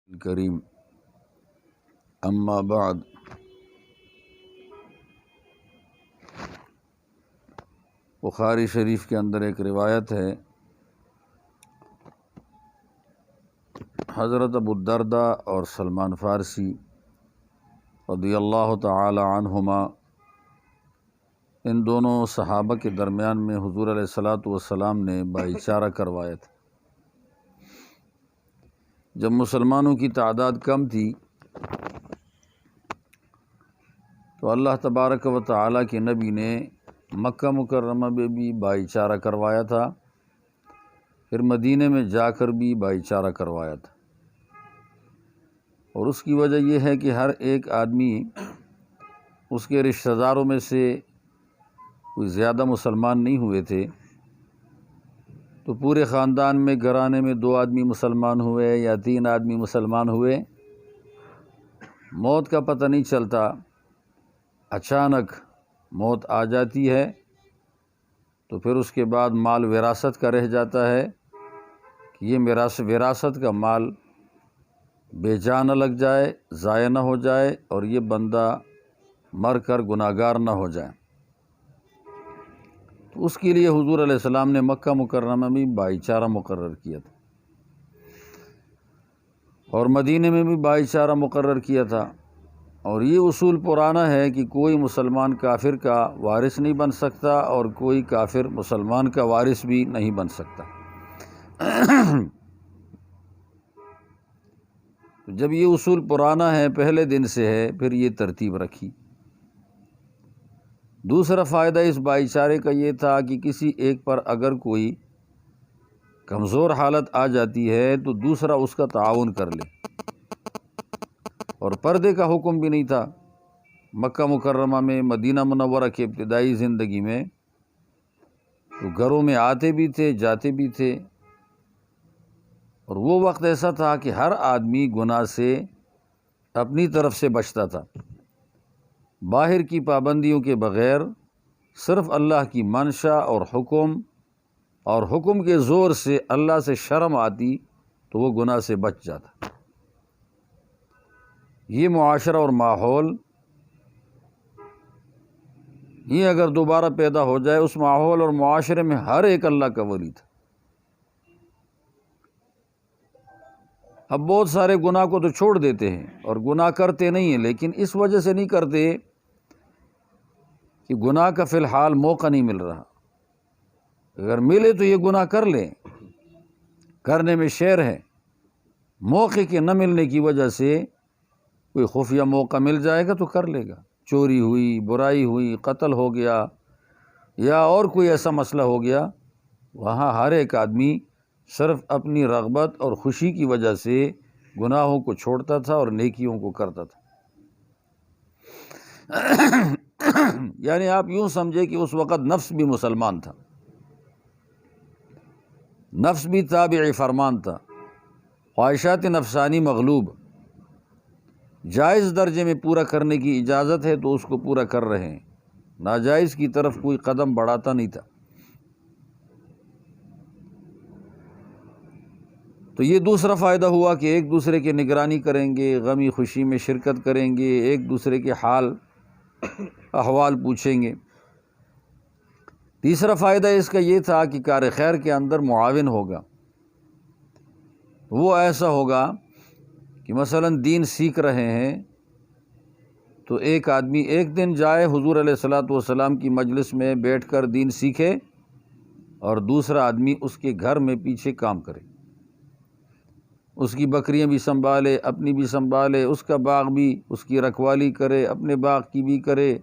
الکریم اما بعد، بخاری شریف کے اندر ایک روایت ہے، حضرت ابو الدرداء اور سلمان فارسی رضی اللہ تعالی عنہما، ان دونوں صحابہ کے درمیان میں حضور علیہ الصلاۃ والسلام نے بھائی چارہ کروایا تھا۔ جب مسلمانوں کی تعداد کم تھی تو اللہ تبارک و تعالیٰ کے نبی نے مکہ مکرمہ میں بھی بھائی چارہ کروایا تھا، پھر مدینے میں جا کر بھی بھائی چارہ کروایا تھا، اور اس کی وجہ یہ ہے کہ ہر ایک آدمی، اس کے رشتہ داروں میں سے کوئی زیادہ مسلمان نہیں ہوئے تھے، تو پورے خاندان میں گھرانے میں 2 آدمی مسلمان ہوئے یا 3 آدمی مسلمان ہوئے، موت کا پتہ نہیں چلتا، اچانک موت آ جاتی ہے تو پھر اس کے بعد مال وراثت کا رہ جاتا ہے کہ یہ وراثت کا مال بے جا نہ لگ جائے، ضائع نہ ہو جائے، اور یہ بندہ مر کر گناہگار نہ ہو جائے۔ تو اس کے لیے حضور علیہ السلام نے مکہ مکرمہ میں بھائی چارہ مقرر کیا تھا، اور مدینے میں بھی بھائی چارہ مقرر کیا تھا، اور یہ اصول پرانا ہے کہ کوئی مسلمان کافر کا وارث نہیں بن سکتا اور کوئی کافر مسلمان کا وارث بھی نہیں بن سکتا۔ جب یہ اصول پرانا ہے، پہلے دن سے ہے، پھر یہ ترتیب رکھی۔ دوسرا فائدہ اس بھائی چارے کا یہ تھا کہ کسی ایک پر اگر کوئی کمزور حالت آ جاتی ہے تو دوسرا اس کا تعاون کر لے، اور پردے کا حکم بھی نہیں تھا مکہ مکرمہ میں۔ مدینہ منورہ کے ابتدائی زندگی میں تو گھروں میں آتے بھی تھے، جاتے بھی تھے، اور وہ وقت ایسا تھا کہ ہر آدمی گناہ سے اپنی طرف سے بچتا تھا، باہر کی پابندیوں کے بغیر، صرف اللہ کی منشا اور حکم کے زور سے اللہ سے شرم آتی تو وہ گناہ سے بچ جاتا۔ یہ معاشرہ اور ماحول یہ اگر دوبارہ پیدا ہو جائے، اس ماحول اور معاشرے میں ہر ایک اللہ کا ولی تھا۔ اب بہت سارے گناہ کو تو چھوڑ دیتے ہیں اور گناہ کرتے نہیں ہیں، لیکن اس وجہ سے نہیں کرتے کہ گناہ کا فی الحال موقع نہیں مل رہا۔ اگر ملے تو یہ گناہ کر لیں، کرنے میں شعر ہے، موقع کے نہ ملنے کی وجہ سے کوئی خفیہ موقع مل جائے گا تو کر لے گا۔ چوری ہوئی، برائی ہوئی، قتل ہو گیا، یا اور کوئی ایسا مسئلہ ہو گیا، وہاں ہر ایک آدمی صرف اپنی رغبت اور خوشی کی وجہ سے گناہوں کو چھوڑتا تھا اور نیکیوں کو کرتا تھا۔ یعنی آپ یوں سمجھے کہ اس وقت نفس بھی مسلمان تھا، نفس بھی تابع فرمان تھا، خواہشات نفسانی مغلوب، جائز درجے میں پورا کرنے کی اجازت ہے تو اس کو پورا کر رہے ہیں، ناجائز کی طرف کوئی قدم بڑھاتا نہیں تھا۔ تو یہ دوسرا فائدہ ہوا کہ ایک دوسرے کی نگرانی کریں گے، غمی خوشی میں شرکت کریں گے، ایک دوسرے کے حال احوال پوچھیں گے۔ تیسرا فائدہ اس کا یہ تھا کہ کار خیر کے اندر معاون ہوگا۔ وہ ایسا ہوگا کہ مثلا دین سیکھ رہے ہیں تو ایک آدمی ایک دن جائے حضور علیہ الصلاۃ والسلام کی مجلس میں بیٹھ کر دین سیکھے، اور دوسرا آدمی اس کے گھر میں پیچھے کام کرے، اس کی بکریاں بھی سنبھالے، اپنی بھی سنبھالے، اس کا باغ بھی، اس کی رکھوالی کرے، اپنے باغ کی بھی کرے،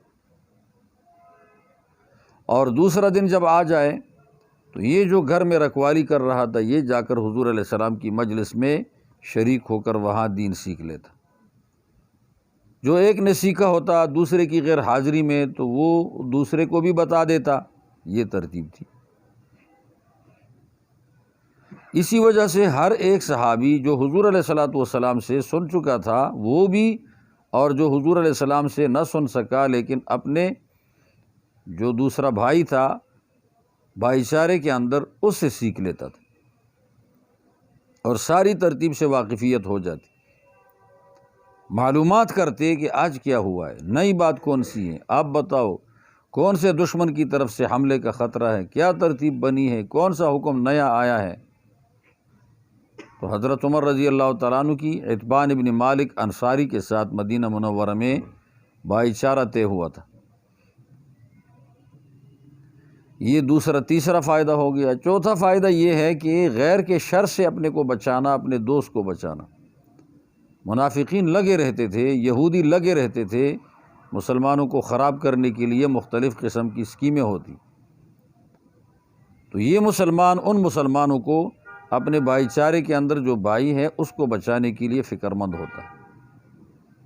اور دوسرا دن جب آ جائے تو یہ جو گھر میں رکھوالی کر رہا تھا یہ جا کر حضور علیہ السلام کی مجلس میں شریک ہو کر وہاں دین سیکھ لیتا۔ جو ایک نے سیکھا ہوتا دوسرے کی غیر حاضری میں تو وہ دوسرے کو بھی بتا دیتا، یہ ترتیب تھی۔ اسی وجہ سے ہر ایک صحابی جو حضور علیہ الصلاۃ والسلام سے سن چکا تھا وہ بھی، اور جو حضور علیہ السلام سے نہ سن سکا لیکن اپنے جو دوسرا بھائی تھا بھائی چارے کے اندر، اس سے سیکھ لیتا تھا، اور ساری ترتیب سے واقفیت ہو جاتی۔ معلومات کرتے کہ آج کیا ہوا ہے، نئی بات کون سی ہے، آپ بتاؤ کون سے دشمن کی طرف سے حملے کا خطرہ ہے، کیا ترتیب بنی ہے، کون سا حکم نیا آیا ہے۔ تو حضرت عمر رضی اللہ تعالیٰ عنہ کی عتبان ابن مالک انصاری کے ساتھ مدینہ منورہ میں بھائی چارہ طے ہوا تھا۔ یہ تیسرا فائدہ ہو گیا۔ چوتھا فائدہ یہ ہے کہ غیر کے شر سے اپنے کو بچانا، اپنے دوست کو بچانا۔ منافقین لگے رہتے تھے، یہودی لگے رہتے تھے، مسلمانوں کو خراب کرنے کے لیے مختلف قسم کی اسکیمیں ہوتی۔ تو یہ مسلمان ان مسلمانوں کو اپنے بھائی چارے کے اندر جو بھائی ہے اس کو بچانے کے لیے فکر مند ہوتا ہے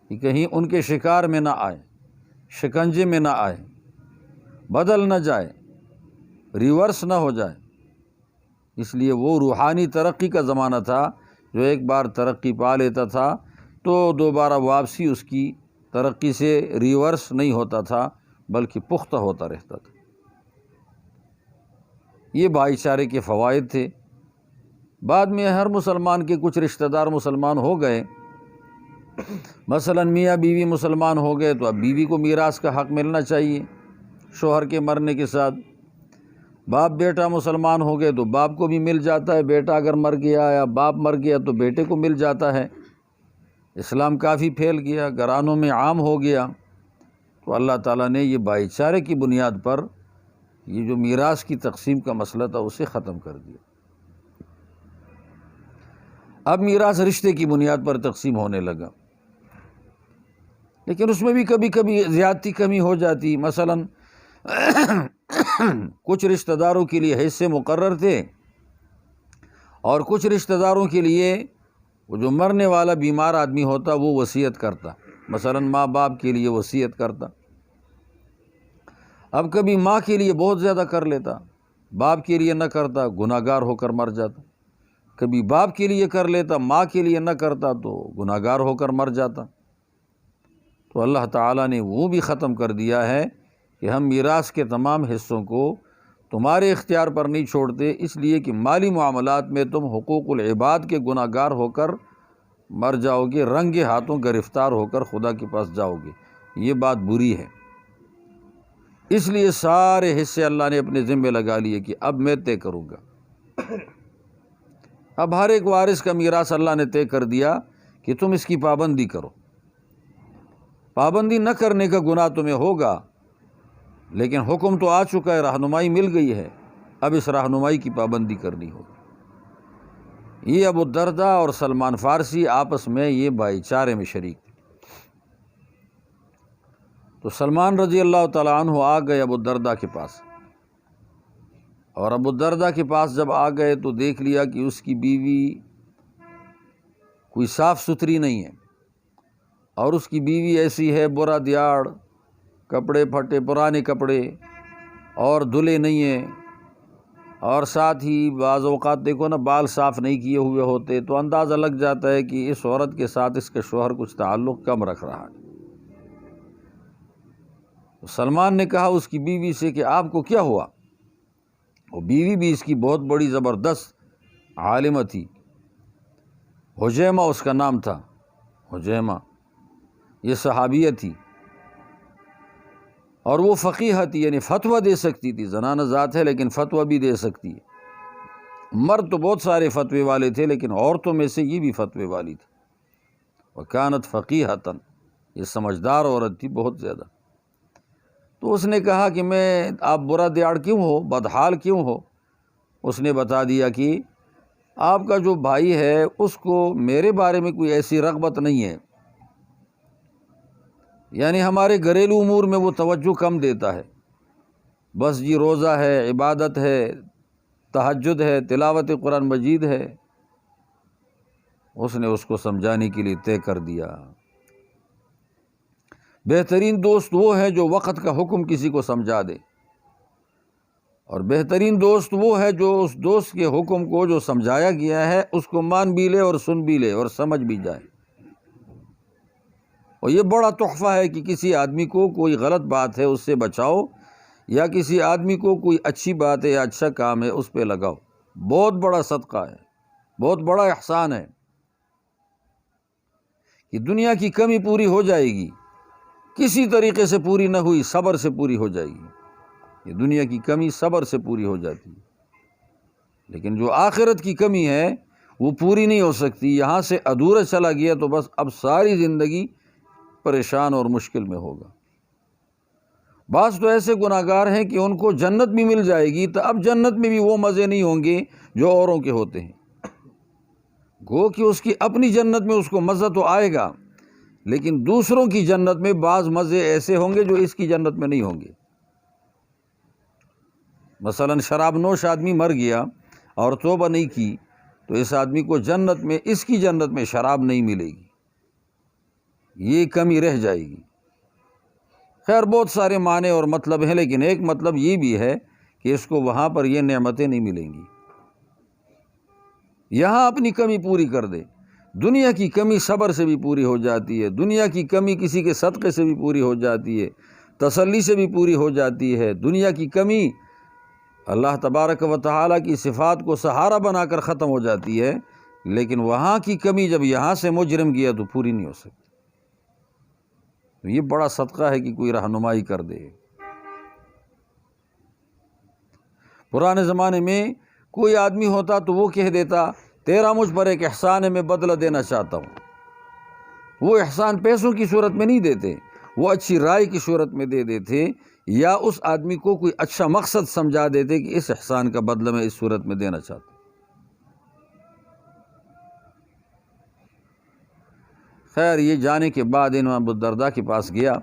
کہ کہیں ان کے شکار میں نہ آئے، شکنجے میں نہ آئے، بدل نہ جائے، ریورس نہ ہو جائے۔ اس لیے وہ روحانی ترقی کا زمانہ تھا، جو ایک بار ترقی پا لیتا تھا تو دوبارہ واپسی اس کی ترقی سے ریورس نہیں ہوتا تھا، بلکہ پختہ ہوتا رہتا تھا۔ یہ بھائی چارے کے فوائد تھے۔ بعد میں ہر مسلمان کے کچھ رشتہ دار مسلمان ہو گئے، مثلا میاں بیوی مسلمان ہو گئے تو اب بیوی کو میراث کا حق ملنا چاہیے شوہر کے مرنے کے ساتھ۔ باپ بیٹا مسلمان ہو گئے تو باپ کو بھی مل جاتا ہے، بیٹا اگر مر گیا یا باپ مر گیا تو بیٹے کو مل جاتا ہے۔ اسلام کافی پھیل گیا، گھرانوں میں عام ہو گیا۔ تو اللہ تعالیٰ نے یہ بھائی چارے کی بنیاد پر یہ جو میراث کی تقسیم کا مسئلہ تھا اسے ختم کر دیا۔ اب میراث رشتے کی بنیاد پر تقسیم ہونے لگا، لیکن اس میں بھی کبھی کبھی زیادتی کمی ہو جاتی۔ مثلا کچھ رشتہ داروں کے لیے حصے مقرر تھے اور کچھ رشتہ داروں کے لیے وہ جو مرنے والا بیمار آدمی ہوتا وہ وصیت کرتا، مثلا ماں باپ کے لیے وصیت کرتا۔ اب کبھی ماں کے لیے بہت زیادہ کر لیتا، باپ کے لیے نہ کرتا، گناہ گار ہو کر مر جاتا۔ کبھی باپ کے لیے کر لیتا، ماں کے لیے نہ کرتا تو گناہ گار ہو کر مر جاتا۔ تو اللہ تعالیٰ نے وہ بھی ختم کر دیا ہے کہ ہم میراث کے تمام حصوں کو تمہارے اختیار پر نہیں چھوڑتے، اس لیے کہ مالی معاملات میں تم حقوق العباد کے گناہ گار ہو کر مر جاؤ گے، رنگے ہاتھوں گرفتار ہو کر خدا کے پاس جاؤ گے۔ یہ بات بری ہے، اس لیے سارے حصے اللہ نے اپنے ذمے لگا لیے کہ اب میں طے کروں گا۔ اب ہر ایک وارث کا میراث اللہ نے طے کر دیا کہ تم اس کی پابندی کرو۔ پابندی نہ کرنے کا گناہ تمہیں ہوگا، لیکن حکم تو آ چکا ہے، رہنمائی مل گئی ہے، اب اس رہنمائی کی پابندی کرنی ہوگی۔ یہ ابو الدرداء اور سلمان فارسی آپس میں یہ بھائی چارے میں شریک تھے۔ تو سلمان رضی اللہ تعالیٰ عنہ آ گئے ابو الدرداء کے پاس، اور ابو الدرداء کے پاس جب آ گئے تو دیکھ لیا کہ اس کی بیوی کوئی صاف ستھری نہیں ہے، اور اس کی بیوی ایسی ہے برا دیاڑ، کپڑے پھٹے پرانے کپڑے اور دھلے نہیں ہیں، اور ساتھ ہی بعض اوقات دیکھو نا بال صاف نہیں کیے ہوئے ہوتے، تو اندازہ لگ جاتا ہے کہ اس عورت کے ساتھ اس کے شوہر کچھ تعلق کم رکھ رہا ہے۔ تو سلمان نے کہا اس کی بیوی سے کہ آپ کو کیا ہوا؟ وہ بیوی بھی اس کی بہت بڑی زبردست عالمہ تھی، حجیمہ اس کا نام تھا، حجیمہ یہ صحابیہ تھی، اور وہ فقیہ تھی، یعنی فتویٰ دے سکتی تھی، زنانہ ذات ہے لیکن فتویٰ بھی دے سکتی ہے۔ مرد تو بہت سارے فتوے والے تھے لیکن عورتوں میں سے یہ بھی فتوے والی تھی۔ وکانت فقیہۃ، یہ سمجھدار عورت تھی بہت زیادہ۔ تو اس نے کہا کہ آپ برا دیاڑ کیوں ہو، بدحال کیوں ہو؟ اس نے بتا دیا کہ آپ کا جو بھائی ہے اس کو میرے بارے میں کوئی ایسی رغبت نہیں ہے، یعنی ہمارے گھریلو امور میں وہ توجہ کم دیتا ہے، بس جی روزہ ہے، عبادت ہے، تہجد ہے، تلاوت قرآن مجید ہے۔ اس نے اس کو سمجھانے کے لیے طے کر دیا۔ بہترین دوست وہ ہے جو وقت کا حکم کسی کو سمجھا دے، اور بہترین دوست وہ ہے جو اس دوست کے حکم کو جو سمجھایا گیا ہے اس کو مان بھی لے اور سن بھی لے اور سمجھ بھی جائے۔ اور یہ بڑا تحفہ ہے کہ کسی آدمی کو کوئی غلط بات ہے اس سے بچاؤ، یا کسی آدمی کو کوئی اچھی بات ہے یا اچھا کام ہے اس پہ لگاؤ۔ بہت بڑا صدقہ ہے، بہت بڑا احسان ہے، کہ دنیا کی کمی پوری ہو جائے گی، کسی طریقے سے پوری نہ ہوئی صبر سے پوری ہو جائے گی۔ یہ دنیا کی کمی صبر سے پوری ہو جاتی ہے، لیکن جو آخرت کی کمی ہے وہ پوری نہیں ہو سکتی۔ یہاں سے ادھورا چلا گیا تو بس اب ساری زندگی پریشان اور مشکل میں ہوگا۔ بعض تو ایسے گناہگار ہیں کہ ان کو جنت بھی مل جائے گی تو اب جنت میں بھی وہ مزے نہیں ہوں گے جو اوروں کے ہوتے ہیں۔ گو کہ اس کی اپنی جنت میں اس کو مزہ تو آئے گا، لیکن دوسروں کی جنت میں بعض مزے ایسے ہوں گے جو اس کی جنت میں نہیں ہوں گے۔ مثلا شراب نوش آدمی مر گیا اور توبہ نہیں کی تو اس آدمی کو جنت میں، اس کی جنت میں شراب نہیں ملے گی، یہ کمی رہ جائے گی۔ خیر بہت سارے معنی اور مطلب ہیں، لیکن ایک مطلب یہ بھی ہے کہ اس کو وہاں پر یہ نعمتیں نہیں ملیں گی۔ یہاں اپنی کمی پوری کر دے۔ دنیا کی کمی صبر سے بھی پوری ہو جاتی ہے، دنیا کی کمی کسی کے صدقے سے بھی پوری ہو جاتی ہے، تسلی سے بھی پوری ہو جاتی ہے۔ دنیا کی کمی اللہ تبارک و تعالیٰ کی صفات کو سہارا بنا کر ختم ہو جاتی ہے، لیکن وہاں کی کمی جب یہاں سے مجرم گیا تو پوری نہیں ہو سکتی۔ تو یہ بڑا صدقہ ہے کہ کوئی رہنمائی کر دے۔ پرانے زمانے میں کوئی آدمی ہوتا تو وہ کہہ دیتا تیرا مجھ پر ایک احسان ہے، میں بدلہ دینا چاہتا ہوں۔ وہ احسان پیسوں کی صورت میں نہیں دیتے، وہ اچھی رائے کی صورت میں دے دیتے، یا اس آدمی کو کوئی اچھا مقصد سمجھا دیتے کہ اس احسان کا بدلہ میں اس صورت میں دینا چاہتا ہوں۔ خیر یہ جانے کے بعد امام ابو الدرداء کے پاس گیا،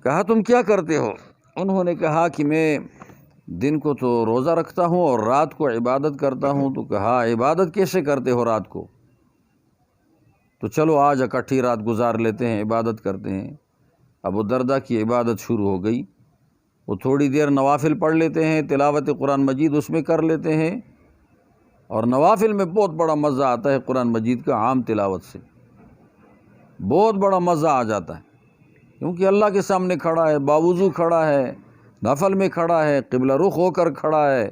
کہا تم کیا کرتے ہو؟ انہوں نے کہا کہ میں دن کو تو روزہ رکھتا ہوں اور رات کو عبادت کرتا ہوں۔ تو کہا عبادت کیسے کرتے ہو رات کو؟ تو چلو آج اکٹھی رات گزار لیتے ہیں، عبادت کرتے ہیں۔ ابو الدرداء کی عبادت شروع ہو گئی، وہ تھوڑی دیر نوافل پڑھ لیتے ہیں، تلاوت قرآن مجید اس میں کر لیتے ہیں، اور نوافل میں بہت بڑا مزہ آتا ہے قرآن مجید کا عام تلاوت سے، بہت بڑا مزہ آ جاتا ہے، کیونکہ اللہ کے سامنے کھڑا ہے، باوضو کھڑا ہے، نفل میں کھڑا ہے، قبلہ رخ ہو کر کھڑا ہے،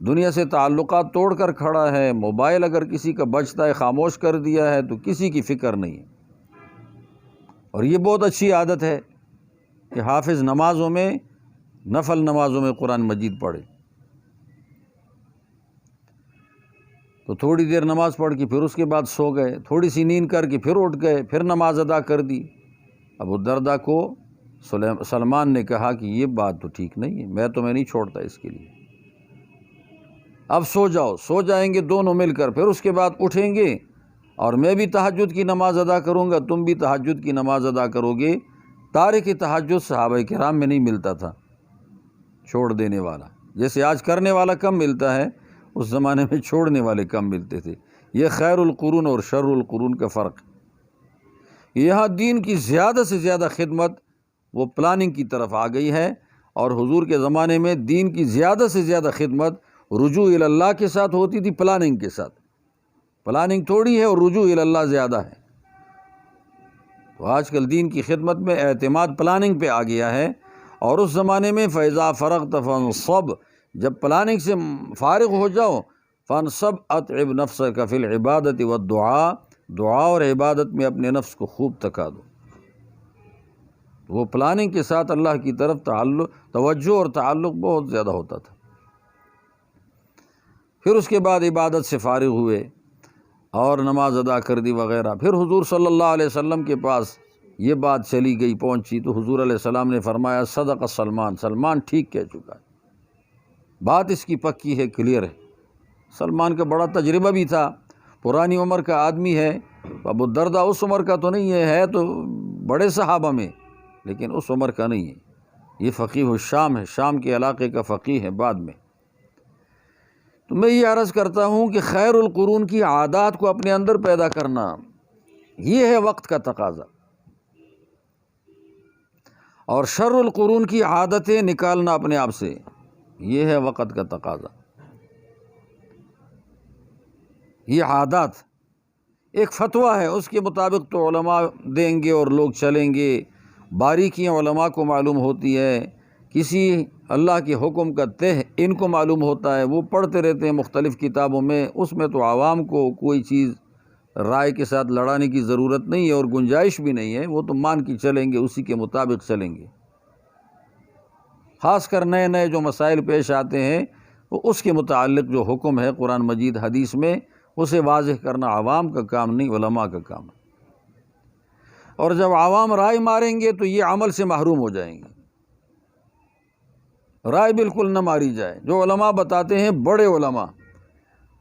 دنیا سے تعلقات توڑ کر کھڑا ہے، موبائل اگر کسی کا بجتا ہے خاموش کر دیا ہے تو کسی کی فکر نہیں ہے۔ اور یہ بہت اچھی عادت ہے کہ حافظ نمازوں میں، نفل نمازوں میں قرآن مجید پڑھے۔ تو تھوڑی دیر نماز پڑھ کے پھر اس کے بعد سو گئے، تھوڑی سی نیند کر کے پھر اٹھ گئے، پھر نماز ادا کر دی۔ ابو الدرداء کو سلمان نے کہا کہ یہ بات تو ٹھیک نہیں ہے، میں تمہیں نہیں چھوڑتا اس کے لیے، اب سو جاؤ۔ سو جائیں گے دونوں مل کر، پھر اس کے بعد اٹھیں گے اور میں بھی تہجد کی نماز ادا کروں گا، تم بھی تہجد کی نماز ادا کرو گے۔ تارک تہجد صحابہ کرام میں نہیں ملتا تھا، چھوڑ دینے والا، جیسے آج کرنے والا کم ملتا ہے، اس زمانے میں چھوڑنے والے کم ملتے تھے۔ یہ خیر القرون اور شر القرون کا فرق ہے۔ یہاں دین کی زیادہ سے زیادہ خدمت وہ پلاننگ کی طرف آ گئی ہے، اور حضور کے زمانے میں دین کی زیادہ سے زیادہ خدمت رجوع الی اللہ کے ساتھ ہوتی تھی، پلاننگ کے ساتھ۔ پلاننگ تھوڑی ہے اور رجوع الی اللہ زیادہ ہے۔ تو آج کل دین کی خدمت میں اعتماد پلاننگ پہ آ گیا ہے، اور اس زمانے میں فَإِذَا فَرَغْتَ فَانصَبْ، جب پلاننگ سے فارغ ہو جاؤ، فَانصَبْ أَتْعِبْ نَفْسَكَ فِي الْعِبَادَةِ وَالدُّعَاء، دعا اور عبادت میں اپنے نفس کو خوب تکا دو۔ وہ پلاننگ کے ساتھ اللہ کی طرف توجہ اور تعلق بہت زیادہ ہوتا تھا۔ پھر اس کے بعد عبادت سے فارغ ہوئے اور نماز ادا کر دی وغیرہ۔ پھر حضور صلی اللہ علیہ وسلم کے پاس یہ بات چلی گئی، پہنچی، تو حضور علیہ السلام نے فرمایا صدق سلمان، سلمان ٹھیک کہہ چکا ہے، بات اس کی پکی ہے، کلیئر ہے۔ سلمان کا بڑا تجربہ بھی تھا، پرانی عمر کا آدمی ہے۔ ابو الدرداء اس عمر کا تو نہیں ہے تو بڑے صحابہ میں، لیکن اس عمر کا نہیں ہے، یہ فقیہ الشام ہے، شام کے علاقے کا فقیہ ہے بعد میں۔ تو میں یہ عرض کرتا ہوں کہ خیر القرون کی عادات کو اپنے اندر پیدا کرنا، یہ ہے وقت کا تقاضا، اور شر القرون کی عادتیں نکالنا اپنے آپ سے، یہ ہے وقت کا تقاضا۔ یہ عادات ایک فتویٰ ہے، اس کے مطابق تو علماء دیں گے اور لوگ چلیں گے، باریکیاں علماء کو معلوم ہوتی ہے، کسی اللہ کے حکم کا تہ ان کو معلوم ہوتا ہے، وہ پڑھتے رہتے ہیں مختلف کتابوں میں، اس میں تو عوام کو کوئی چیز رائے کے ساتھ لڑانے کی ضرورت نہیں ہے اور گنجائش بھی نہیں ہے، وہ تو مان کے چلیں گے، اسی کے مطابق چلیں گے۔ خاص کر نئے نئے جو مسائل پیش آتے ہیں وہ اس کے متعلق جو حکم ہے قرآن مجید حدیث میں، اسے واضح کرنا عوام کا کام نہیں، علماء کا کام ہے۔ اور جب عوام رائے ماریں گے تو یہ عمل سے محروم ہو جائیں گے۔ رائے بالکل نہ ماری جائے، جو علماء بتاتے ہیں بڑے علماء،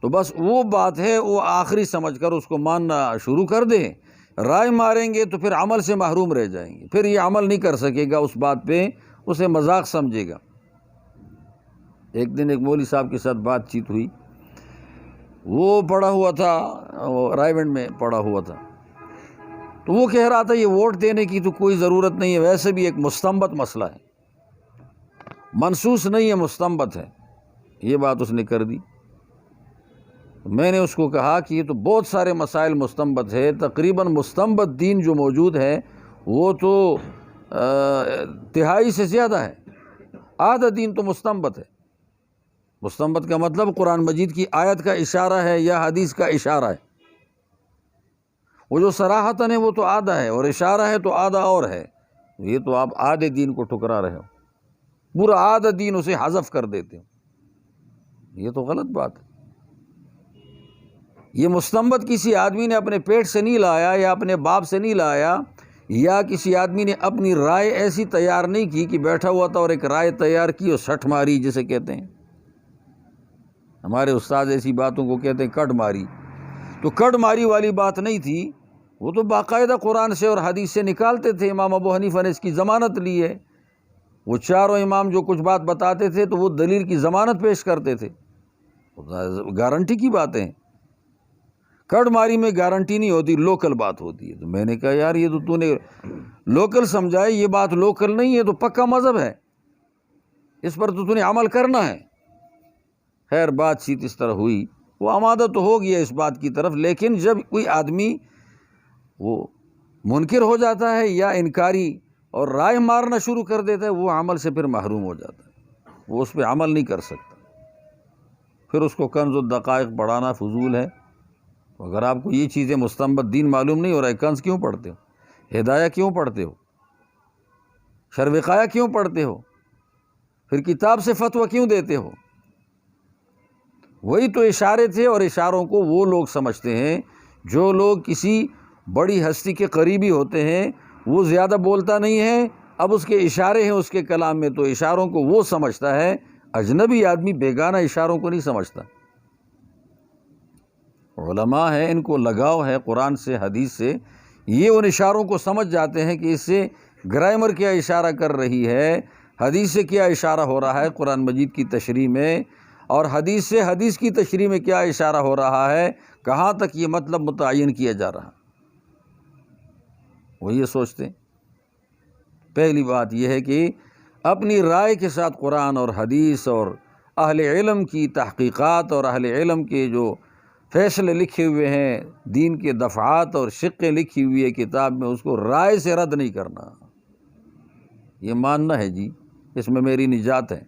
تو بس وہ بات ہے، وہ آخری سمجھ کر اس کو ماننا شروع کر دیں۔ رائے ماریں گے تو پھر عمل سے محروم رہ جائیں گے، پھر یہ عمل نہیں کر سکے گا اس بات پہ، اسے مذاق سمجھے گا۔ ایک دن ایک مولوی صاحب کے ساتھ بات چیت ہوئی، وہ پڑھا ہوا تھا، رائے گنج میں پڑھا ہوا تھا، تو وہ کہہ رہا تھا یہ ووٹ دینے کی تو کوئی ضرورت نہیں ہے، ویسے بھی ایک مستنبت مسئلہ ہے، منسوخ نہیں ہے، مستنبت ہے۔ یہ بات اس نے کر دی۔ میں نے اس کو کہا کہ یہ تو بہت سارے مسائل مستنبت ہے، تقریباً مستنبت دین جو موجود ہے وہ تو تہائی سے زیادہ ہے، آدھا دین تو مستنبت ہے۔ مستنبت کا مطلب قرآن مجید کی آیت کا اشارہ ہے یا حدیث کا اشارہ ہے، وہ جو صراحتاً ہے وہ تو آدھا ہے، اور اشارہ ہے تو آدھا اور ہے۔ یہ تو آپ آدھے دین کو ٹھکرا رہے ہو، پورا آدھا دین اسے حذف کر دیتے ہو، یہ تو غلط بات ہے۔ یہ مستنبت کسی آدمی نے اپنے پیٹ سے نہیں لایا یا اپنے باپ سے نہیں لایا، یا کسی آدمی نے اپنی رائے ایسی تیار نہیں کی کہ بیٹھا ہوا تھا اور ایک رائے تیار کی اور سٹ ماری جسے کہتے ہیں۔ ہمارے استاد ایسی باتوں کو کہتے ہیں کڈ ماری، تو کڈ ماری والی بات نہیں تھی، وہ تو باقاعدہ قرآن سے اور حدیث سے نکالتے تھے۔ امام ابو حنیفہ نے اس کی ضمانت لی ہے، وہ چاروں امام جو کچھ بات بتاتے تھے تو وہ دلیل کی ضمانت پیش کرتے تھے، گارنٹی کی باتیں ہیں۔ کڈ ماری میں گارنٹی نہیں ہوتی، لوکل بات ہوتی ہے۔ تو میں نے کہا یار یہ تو نے لوکل سمجھا ہے، یہ بات لوکل نہیں ہے، تو پکا مذہب ہے، اس پر تو نے عمل کرنا ہے۔ خیر بات چیت اس طرح ہوئی، وہ آمادہ تو ہو گیا اس بات کی طرف، لیکن جب کوئی آدمی وہ منکر ہو جاتا ہے یا انکاری اور رائے مارنا شروع کر دیتا ہے، وہ عمل سے پھر محروم ہو جاتا ہے، وہ اس پہ عمل نہیں کر سکتا، پھر اس کو کنز الدقائق پڑھانا فضول ہے۔ اگر آپ کو یہ چیزیں مستنبت دین معلوم نہیں ہو رہا ہے، کنز کیوں پڑھتے ہو؟ ہدایہ کیوں پڑھتے ہو؟ شروقایہ کیوں پڑھتے ہو؟ پھر کتاب سے فتویٰ کیوں دیتے ہو؟ وہی تو اشارے تھے، اور اشاروں کو وہ لوگ سمجھتے ہیں جو لوگ کسی بڑی ہستی کے قریبی ہوتے ہیں، وہ زیادہ بولتا نہیں ہے، اب اس کے اشارے ہیں اس کے کلام میں، تو اشاروں کو وہ سمجھتا ہے، اجنبی آدمی بیگانہ اشاروں کو نہیں سمجھتا۔ علماء ہیں، ان کو لگاؤ ہے قرآن سے حدیث سے، یہ ان اشاروں کو سمجھ جاتے ہیں کہ اس سے گرامر کیا اشارہ کر رہی ہے، حدیث سے کیا اشارہ ہو رہا ہے قرآن مجید کی تشریح میں، اور حدیث سے حدیث کی تشریح میں کیا اشارہ ہو رہا ہے، کہاں تک یہ مطلب متعین کیا جا رہا۔ وہ یہ سوچتے ہیں۔ پہلی بات یہ ہے کہ اپنی رائے کے ساتھ قرآن اور حدیث اور اہل علم کی تحقیقات اور اہل علم کے جو فیصلے لکھے ہوئے ہیں، دین کے دفعات اور شقیں لکھی ہوئی ہے کتاب میں، اس کو رائے سے رد نہیں کرنا، یہ ماننا ہے جی اس میں میری نجات ہے۔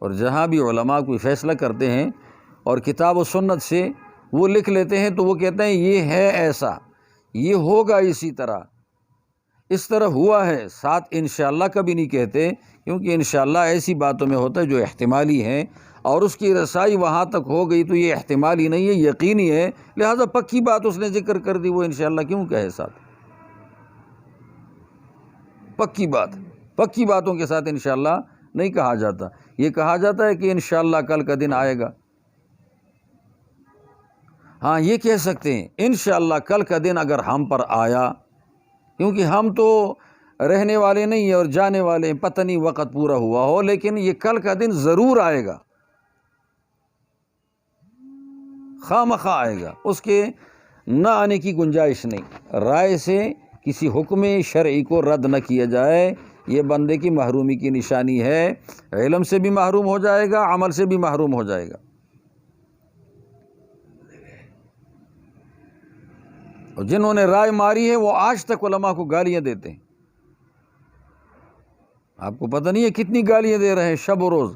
اور جہاں بھی علماء کوئی فیصلہ کرتے ہیں اور کتاب و سنت سے وہ لکھ لیتے ہیں، تو وہ کہتے ہیں یہ ہے ایسا، یہ ہوگا اسی طرح، اس طرح ہوا ہے، ساتھ انشاءاللہ کبھی نہیں کہتے، کیونکہ انشاءاللہ ایسی باتوں میں ہوتا ہے جو احتمالی ہیں، اور اس کی رسائی وہاں تک ہو گئی تو یہ احتمالی نہیں ہے، یقینی ہے، لہذا پکی بات اس نے ذکر کر دی، وہ انشاءاللہ کیوں کہے ساتھ؟ پکی بات، پکی باتوں کے ساتھ انشاءاللہ نہیں کہا جاتا، یہ کہا جاتا ہے کہ انشاءاللہ کل کا دن آئے گا۔ ہاں یہ کہہ سکتے ہیں انشاءاللہ کل کا دن اگر ہم پر آیا، کیونکہ ہم تو رہنے والے نہیں ہیں اور جانے والے ہیں، پتہ نہیں وقت پورا ہوا ہو، لیکن یہ کل کا دن ضرور آئے گا، خامخواہ آئے گا، اس کے نہ آنے کی گنجائش نہیں۔ رائے سے کسی حکم شرعی کو رد نہ کیا جائے، یہ بندے کی محرومی کی نشانی ہے، علم سے بھی محروم ہو جائے گا، عمل سے بھی محروم ہو جائے گا۔ اور جنہوں نے رائے ماری ہے وہ آج تک علماء کو گالیاں دیتے ہیں، آپ کو پتہ نہیں ہے کتنی گالیاں دے رہے ہیں شب و روز،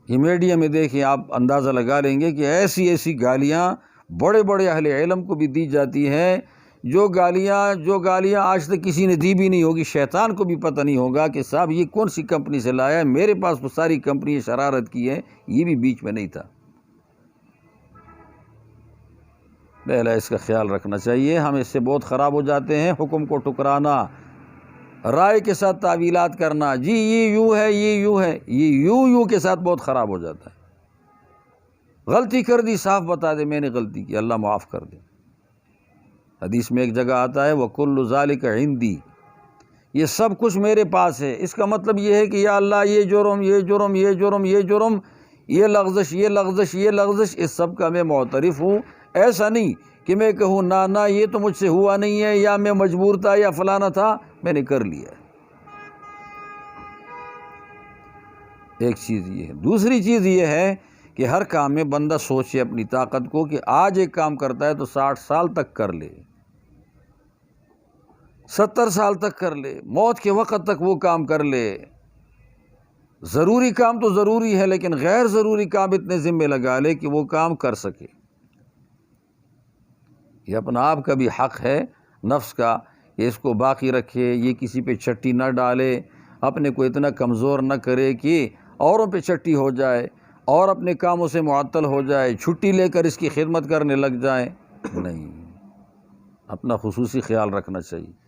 یہ میڈیا میں دیکھیں آپ اندازہ لگا لیں گے کہ ایسی ایسی گالیاں بڑے بڑے اہل علم کو بھی دی جاتی ہیں، جو گالیاں آج تک کسی نے دی بھی نہیں ہوگی، شیطان کو بھی پتہ نہیں ہوگا کہ صاحب یہ کون سی کمپنی سے لایا ہے، میرے پاس تو ساری کمپنی شرارت کی ہے، یہ بھی بیچ میں نہیں تھا۔ پہلا اس کا خیال رکھنا چاہیے، ہم اس سے بہت خراب ہو جاتے ہیں۔ حکم کو ٹکرانا، رائے کے ساتھ تعویلات کرنا، جی یہ یوں ہے، یہ یوں ہے، یہ یوں کے ساتھ بہت خراب ہو جاتا ہے۔ غلطی کر دی صاف بتا دے میں نے غلطی کی، اللہ معاف کر دے۔ حدیث میں ایک جگہ آتا ہے وَكُلُّ ذَلِكَ عِندِي، یہ سب کچھ میرے پاس ہے۔ اس کا مطلب یہ ہے کہ یا اللہ یہ جرم، یہ جرم، یہ جرم، یہ جرم، یہ لغزش، یہ لغزش، یہ لغزش، اس سب کا میں معترف ہوں۔ ایسا نہیں کہ میں کہوں نہ یہ تو مجھ سے ہوا نہیں ہے، یا میں مجبور تھا، یا فلانا تھا، میں نے کر لیا ہے۔ ایک چیز یہ ہے۔ دوسری چیز یہ ہے کہ ہر کام میں بندہ سوچے اپنی طاقت کو کہ آج ایک کام کرتا ہے تو 60 سال تک کر لے، 70 سال تک کر لے، موت کے وقت تک وہ کام کر لے۔ ضروری کام تو ضروری ہے، لیکن غیر ضروری کام اتنے ذمے لگا لے کہ وہ کام کر سکے۔ یہ اپنا آپ کا بھی حق ہے، نفس کا، کہ اس کو باقی رکھے، یہ کسی پہ چٹی نہ ڈالے، اپنے کو اتنا کمزور نہ کرے کہ اوروں پہ چٹی ہو جائے اور اپنے کاموں سے معطل ہو جائے، چھٹی لے کر اس کی خدمت کرنے لگ جائے۔ نہیں، اپنا خصوصی خیال رکھنا چاہیے۔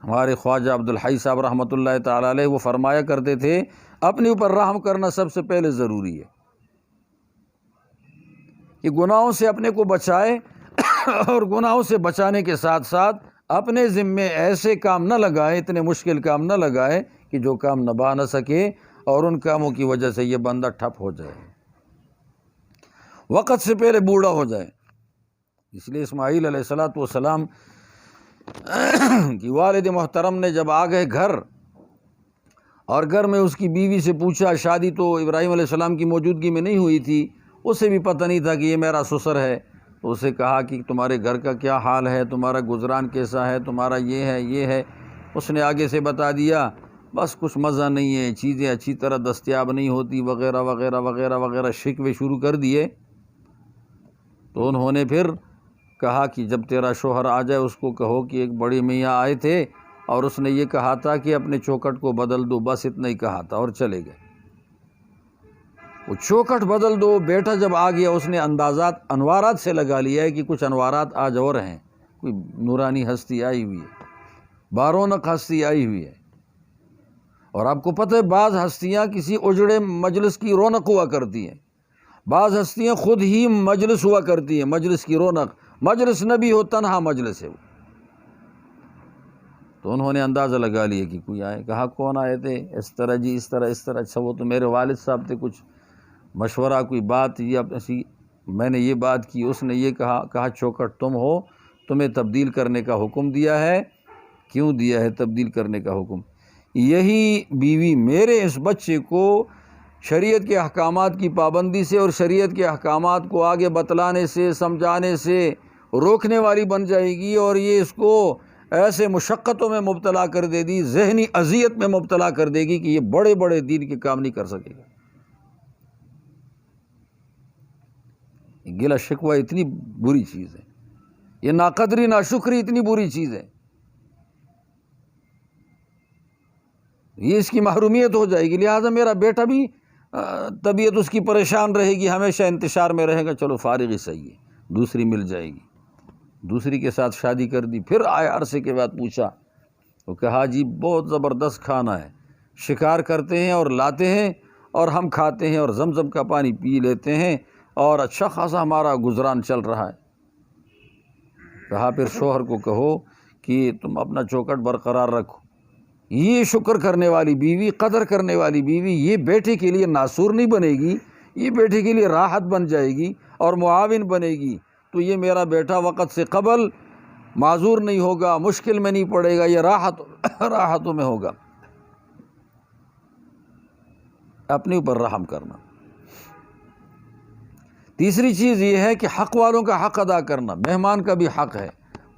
ہمارے خواجہ عبدالحی صاحب رحمۃ اللہ تعالی علیہ وہ فرمایا کرتے تھے اپنے اوپر رحم کرنا سب سے پہلے ضروری ہے، کہ گناہوں سے اپنے کو بچائے اور گناہوں سے بچانے کے ساتھ ساتھ اپنے ذمے ایسے کام نہ لگائے، اتنے مشکل کام نہ لگائے کہ جو کام نبھا نہ سکے، اور ان کاموں کی وجہ سے یہ بندہ ٹھپ ہو جائے، وقت سے پہلے بوڑھا ہو جائے۔ اس لیے اسماعیل علیہ السلام کی والد محترم نے جب آ گئے گھر، اور گھر میں اس کی بیوی سے پوچھا، شادی تو ابراہیم علیہ السلام کی موجودگی میں نہیں ہوئی تھی، اسے بھی پتہ نہیں تھا کہ یہ میرا سسر ہے، تو اسے کہا کہ تمہارے گھر کا کیا حال ہے، تمہارا گزران کیسا ہے، تمہارا یہ ہے، یہ ہے۔ اس نے آگے سے بتا دیا، بس کچھ مزہ نہیں ہے، چیزیں اچھی طرح دستیاب نہیں ہوتی، وغیرہ وغیرہ وغیرہ وغیرہ، شکوے شروع کر دیے۔ تو انہوں نے پھر کہا کہ جب تیرا شوہر آ جائے اس کو کہو کہ ایک بڑی میاں آئے تھے اور اس نے یہ کہا تھا کہ اپنے چوکھٹ کو بدل دو، بس اتنا ہی کہا تھا، اور چلے گئے۔ وہ چوکھٹ بدل دو، بیٹا جب آ گیا اس نے انوارات سے لگا لیا ہے کہ کچھ انوارات آج اور ہیں، کوئی نورانی ہستی آئی ہوئی ہے، بارونق ہستی آئی ہوئی ہے۔ اور آپ کو پتہ ہے بعض ہستیاں کسی اجڑے مجلس کی رونق ہوا کرتی ہیں، بعض ہستیاں خود ہی مجلس ہوا کرتی ہیں، مجلس کی رونق، مجلس نہ بھی ہو، تنہا مجلس ہے وہ۔ تو انہوں نے اندازہ لگا لیا کہ کوئی آئے، کہا کون آئے تھے، اس طرح جی، اس طرح اس طرح، اچھا وہ تو میرے والد صاحب تھے، کچھ مشورہ، کوئی بات، یہ ایسی میں نے یہ بات کی، اس نے یہ کہا چوکھٹ تم ہو، تمہیں تبدیل کرنے کا حکم دیا ہے۔ کیوں دیا ہے تبدیل کرنے کا حکم؟ یہی بیوی میرے اس بچے کو شریعت کے احکامات کی پابندی سے اور شریعت کے احکامات کو آگے بتلانے سے، سمجھانے سے روکنے والی بن جائے گی، اور یہ اس کو ایسے مشقتوں میں مبتلا کر دے گی، ذہنی اذیت میں مبتلا کر دے گی کہ یہ بڑے بڑے دین کے کام نہیں کر سکے گا۔ گلہ شکوہ اتنی بری چیز ہے، یہ ناقدری ناشکری اتنی بری چیز ہے، یہ اس کی محرومیت ہو جائے گی۔ لہٰذا میرا بیٹا بھی طبیعت اس کی پریشان رہے گی، ہمیشہ انتشار میں رہے گا، چلو فارغ ہی صحیح ہے، دوسری مل جائے گی۔ دوسری کے ساتھ شادی کر دی، پھر آئے عرصے کے بعد پوچھا، وہ کہا جی بہت زبردست کھانا ہے، شکار کرتے ہیں اور لاتے ہیں اور ہم کھاتے ہیں اور زمزم کا پانی پی لیتے ہیں اور اچھا خاصا ہمارا گزران چل رہا ہے۔ کہا پھر شوہر کو کہو کہ تم اپنا چوکھٹ برقرار رکھو۔ یہ شکر کرنے والی بیوی، قدر کرنے والی بیوی، یہ بیٹے کے لیے ناسور نہیں بنے گی، یہ بیٹے کے لیے راحت بن جائے گی اور معاون بنے گی، تو یہ میرا بیٹا وقت سے قبل معذور نہیں ہوگا، مشکل میں نہیں پڑے گا، یہ راحتوں میں ہوگا۔ اپنے اوپر رحم کرنا۔ تیسری چیز یہ ہے کہ حق والوں کا حق ادا کرنا، مہمان کا بھی حق ہے،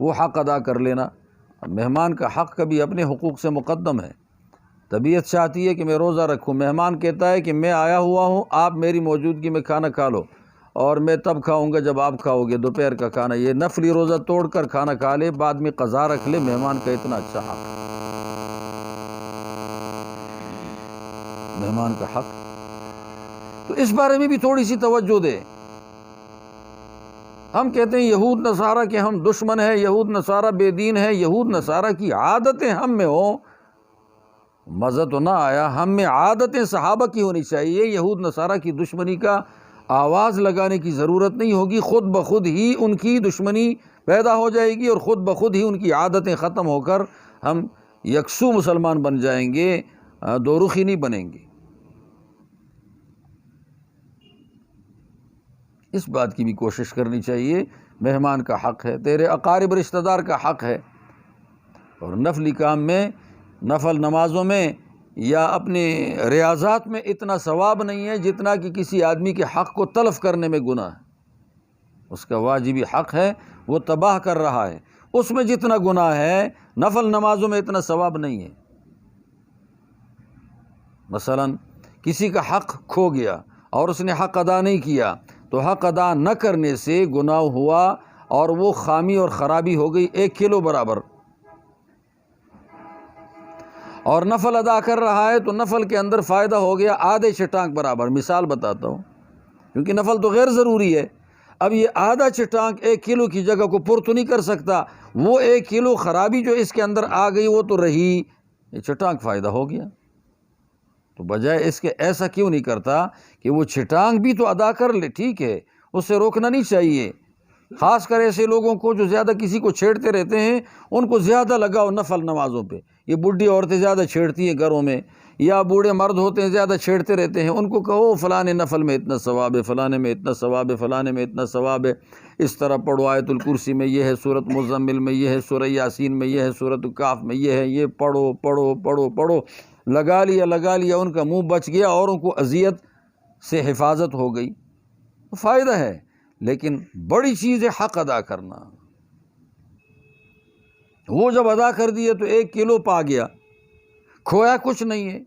وہ حق ادا کر لینا۔ مہمان کا حق کبھی اپنے حقوق سے مقدم ہے۔ طبیعت چاہتی ہے کہ میں روزہ رکھوں، مہمان کہتا ہے کہ میں آیا ہوا ہوں، آپ میری موجودگی میں کھانا کھا لو، اور میں تب کھاؤں گا جب آپ کھاؤ گے دوپہر کا کھانا، یہ نفلی روزہ توڑ کر کھانا کھا لے، بعد میں قضا رکھ لے، مہمان کا اتنا اچھا حق ہے، مہمان کا حق، تو اس بارے میں بھی تھوڑی سی توجہ دے۔ ہم کہتے ہیں یہود نصارہ کے ہم دشمن ہیں، یہود نصارہ بے دین ہیں، یہود نصارہ کی عادتیں ہم میں ہوں، مزہ تو نہ آیا، ہم میں عادتیں صحابہ کی ہونی چاہیے، یہود نصارہ کی دشمنی کا آواز لگانے کی ضرورت نہیں ہوگی، خود بخود ہی ان کی دشمنی پیدا ہو جائے گی، اور خود بخود ہی ان کی عادتیں ختم ہو کر ہم یکسو مسلمان بن جائیں گے، دو رخی نہیں بنیں گے۔ اس بات کی بھی کوشش کرنی چاہیے، مہمان کا حق ہے، تیرے اقارب رشتہ دار کا حق ہے، اور نفلی کام میں، نفل نمازوں میں یا اپنے ریاضات میں اتنا ثواب نہیں ہے جتنا کہ کسی آدمی کے حق کو تلف کرنے میں گناہ ہے، اس کا واجبی حق ہے وہ تباہ کر رہا ہے، اس میں جتنا گناہ ہے نفل نمازوں میں اتنا ثواب نہیں ہے۔ مثلا کسی کا حق کھو گیا اور اس نے حق ادا نہیں کیا، تو حق ادا نہ کرنے سے گناہ ہوا اور وہ خامی اور خرابی ہو گئی 1 کلو برابر، اور نفل ادا کر رہا ہے تو نفل کے اندر فائدہ ہو گیا آدھے چٹانک برابر۔ مثال بتاتا ہوں، کیونکہ نفل تو غیر ضروری ہے، اب یہ آدھا چٹانک 1 کلو کی جگہ کو پر تو نہیں کر سکتا، وہ 1 کلو خرابی جو اس کے اندر آ گئی وہ تو رہی، یہ چٹانک فائدہ ہو گیا، تو بجائے اس کے ایسا کیوں نہیں کرتا کہ وہ چٹانک بھی تو ادا کر لے، ٹھیک ہے، اس سے روکنا نہیں چاہیے، خاص کر ایسے لوگوں کو جو زیادہ کسی کو چھیڑتے رہتے ہیں، ان کو زیادہ لگاؤ نفل نمازوں پہ، یہ بڈھی عورتیں زیادہ چھیڑتی ہیں گھروں میں، یا بوڑھے مرد ہوتے ہیں زیادہ چھیڑتے رہتے ہیں، ان کو کہو فلانے نفل میں اتنا ثواب ہے، فلانے میں اتنا ثواب ہے، فلانے میں اتنا ثواب ہے، اس طرح پڑھو، آیت الکرسی میں یہ ہے، سورۃ مزمل میں یہ ہے، سورہ یاسین میں یہ ہے، سورۃ کہف میں یہ ہے، یہ پڑھو پڑھو پڑھو پڑھو، لگا لیا، ان کا منہ بچ گیا، اوروں کو اذیت سے حفاظت ہو گئی، فائدہ ہے، لیکن بڑی چیز ہے حق ادا کرنا، وہ جب ادا کر دیے تو 1 کلو پا گیا، کھویا کچھ نہیں ہے۔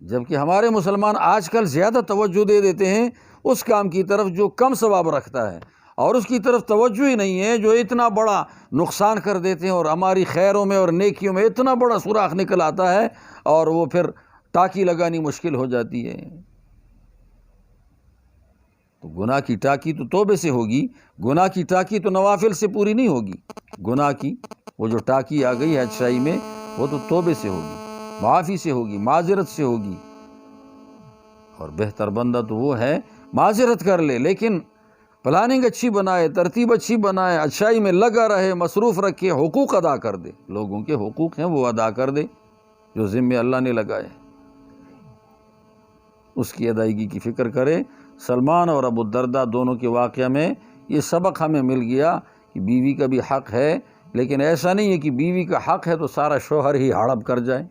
جبکہ ہمارے مسلمان آج کل زیادہ توجہ دے دیتے ہیں اس کام کی طرف جو کم ثواب رکھتا ہے، اور اس کی طرف توجہ ہی نہیں ہے جو اتنا بڑا نقصان کر دیتے ہیں، اور ہماری خیروں میں اور نیکیوں میں اتنا بڑا سوراخ نکل آتا ہے، اور وہ پھر ٹاکی لگانی مشکل ہو جاتی ہے۔ تو گناہ کی ٹاکی تو توبے سے ہوگی، گناہ کی ٹاکی تو نوافل سے پوری نہیں ہوگی، گناہ کی وہ جو ٹاکی آ گئی ہے اچھائی میں، وہ تو توبے سے ہوگی، معافی سے ہوگی، معذرت سے ہوگی، اور بہتر بندہ تو وہ ہے معذرت کر لے لیکن پلاننگ اچھی بنائے، ترتیب اچھی بنائے، اچھائی میں لگا رہے، مصروف رکھے، حقوق ادا کر دے، لوگوں کے حقوق ہیں وہ ادا کر دے جو ذمے اللہ نے لگائے، اس کی ادائیگی کی فکر کرے۔ سلمان اور ابو الدرداء دونوں کے واقعہ میں یہ سبق ہمیں مل گیا کہ بیوی کا بھی حق ہے، لیکن ایسا نہیں ہے کہ بیوی کا حق ہے تو سارا شوہر ہی ہڑپ کر جائے،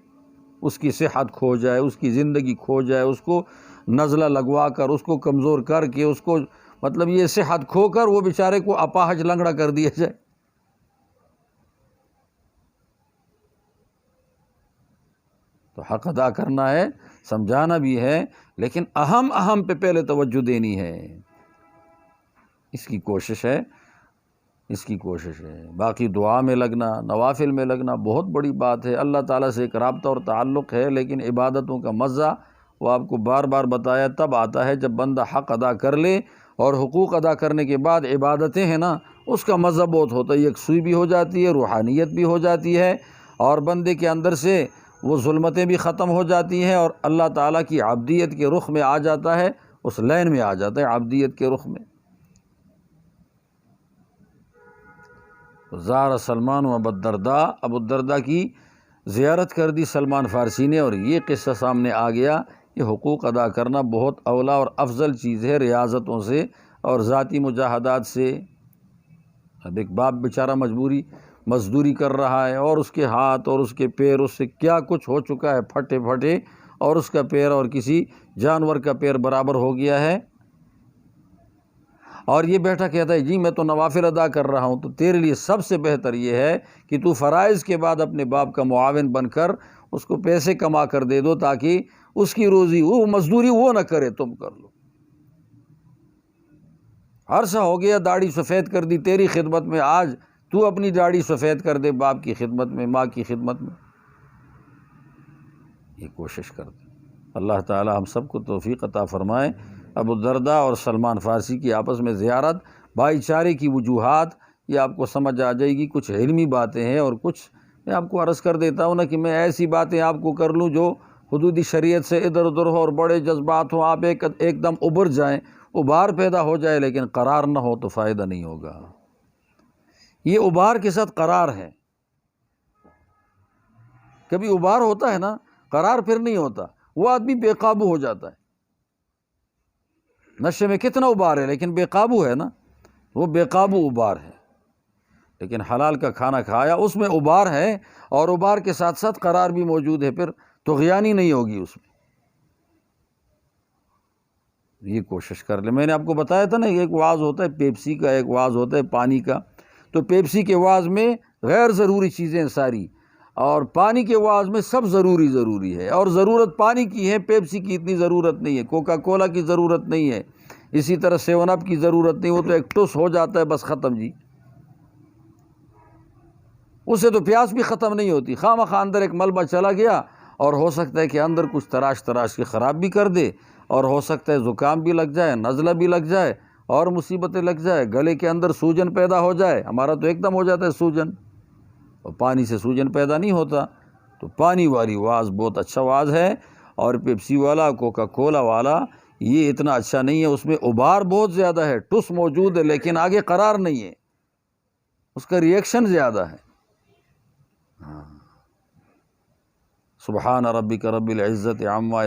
اس کی صحت کھو جائے، اس کی زندگی کھو جائے، اس کو نزلہ لگوا کر، اس کو کمزور کر کے، اس کو مطلب یہ صحت کھو کر وہ بیچارے کو اپاہج لنگڑا کر دیا جائے۔ تو حق ادا کرنا ہے، سمجھانا بھی ہے، لیکن اہم پہ پہلے توجہ دینی ہے، اس کی کوشش ہے، باقی دعا میں لگنا، نوافل میں لگنا بہت بڑی بات ہے، اللہ تعالیٰ سے ایک رابطہ اور تعلق ہے، لیکن عبادتوں کا مزہ وہ آپ کو بار بار بتایا تب آتا ہے جب بندہ حق ادا کر لے، اور حقوق ادا کرنے کے بعد عبادتیں ہیں نا، اس کا مزہ بہت ہوتا ہے، یکسوئی بھی ہو جاتی ہے، روحانیت بھی ہو جاتی ہے، اور بندے کے اندر سے وہ ظلمتیں بھی ختم ہو جاتی ہیں، اور اللہ تعالیٰ کی عبدیت کے رخ میں آ جاتا ہے، اس لین میں آ جاتا ہے عبدیت کے رخ میں۔ زار سلمان و ابو الدرداء، ابو الدرداء کی زیارت کر دی سلمان فارسی نے، اور یہ قصہ سامنے آ گیا، یہ حقوق ادا کرنا بہت اولا اور افضل چیز ہے ریاضتوں سے اور ذاتی مجاہدات سے۔ اب ایک باپ بیچارہ مزدوری کر رہا ہے، اور اس کے ہاتھ اور اس کے پیر اس سے کیا کچھ ہو چکا ہے، پھٹے، اور اس کا پیر اور کسی جانور کا پیر برابر ہو گیا ہے، اور یہ بیٹا کہتا ہے جی میں تو نوافل ادا کر رہا ہوں، تو تیرے لیے سب سے بہتر یہ ہے کہ تو فرائض کے بعد اپنے باپ کا معاون بن کر اس کو پیسے کما کر دے دو تاکہ اس کی روزی، وہ مزدوری وہ نہ کرے، تم کر لو۔ عرصہ ہو گیا داڑھی سفید کر دی تیری خدمت میں، آج تو اپنی داڑھی سفید کر دے باپ کی خدمت میں، ماں کی خدمت میں۔ یہ کوشش کر دے۔ اللہ تعالی ہم سب کو توفیق عطا فرمائے۔ ابو الدرداء اور سلمان فارسی کی آپس میں زیارت، بھائی چارے کی وجوہات، یہ آپ کو سمجھ آ جائے گی۔ کچھ علمی باتیں ہیں اور کچھ میں آپ کو عرض کر دیتا ہوں نا کہ میں ایسی باتیں آپ کو کر لوں جو حدودی شریعت سے ادھر ادھر ہو اور بڑے جذبات ہوں، آپ ایک دم ابھر جائیں، ابھار پیدا ہو جائے، لیکن قرار نہ ہو تو فائدہ نہیں ہوگا۔ یہ ابھار کے ساتھ قرار ہے۔ کبھی ابھار ہوتا ہے نا، قرار پھر نہیں ہوتا، وہ آدمی بے قابو ہو جاتا ہے۔ نشے میں کتنا ابھار ہے لیکن بے قابو ہے نا، وہ بے قابو ابھار ہے۔ لیکن حلال کا کھانا کھایا، اس میں ابھار ہے، اور ابھار کے ساتھ ساتھ قرار بھی موجود ہے، پھر طغیانی نہیں ہوگی اس میں۔ یہ کوشش کر لیں۔ میں نے آپ کو بتایا تھا نا، ایک واز ہوتا ہے پیپسی کا، ایک واز ہوتا ہے پانی کا۔ تو پیپسی کے واز میں غیر ضروری چیزیں ساری، اور پانی کے واز میں سب ضروری ہے، اور ضرورت پانی کی ہے، پیپسی کی اتنی ضرورت نہیں ہے، کوکا کولا کی ضرورت نہیں ہے، اسی طرح سیون اپ کی ضرورت نہیں، وہ تو ایک ٹس ہو جاتا ہے بس ختم جی، اس سے تو پیاس بھی ختم نہیں ہوتی، خواہ مخواہ اندر ایک ملبہ چلا گیا، اور ہو سکتا ہے کہ اندر کچھ تراش کے خراب بھی کر دے، اور ہو سکتا ہے زکام بھی لگ جائے، نزلہ بھی لگ جائے، اور مصیبتیں لگ جائے، گلے کے اندر سوجن پیدا ہو جائے۔ ہمارا تو ایک دم ہو جاتا ہے سوجن، اور پانی سے سوجن پیدا نہیں ہوتا۔ تو پانی والی واز بہت اچھا واز ہے، اور پیپسی والا، کوکا کولا والا یہ اتنا اچھا نہیں ہے، اس میں ابھار بہت زیادہ ہے، ٹس موجود ہے لیکن آگے قرار نہیں ہے، اس کا ریئیکشن زیادہ ہے۔ سبحان ربک رب العزت عما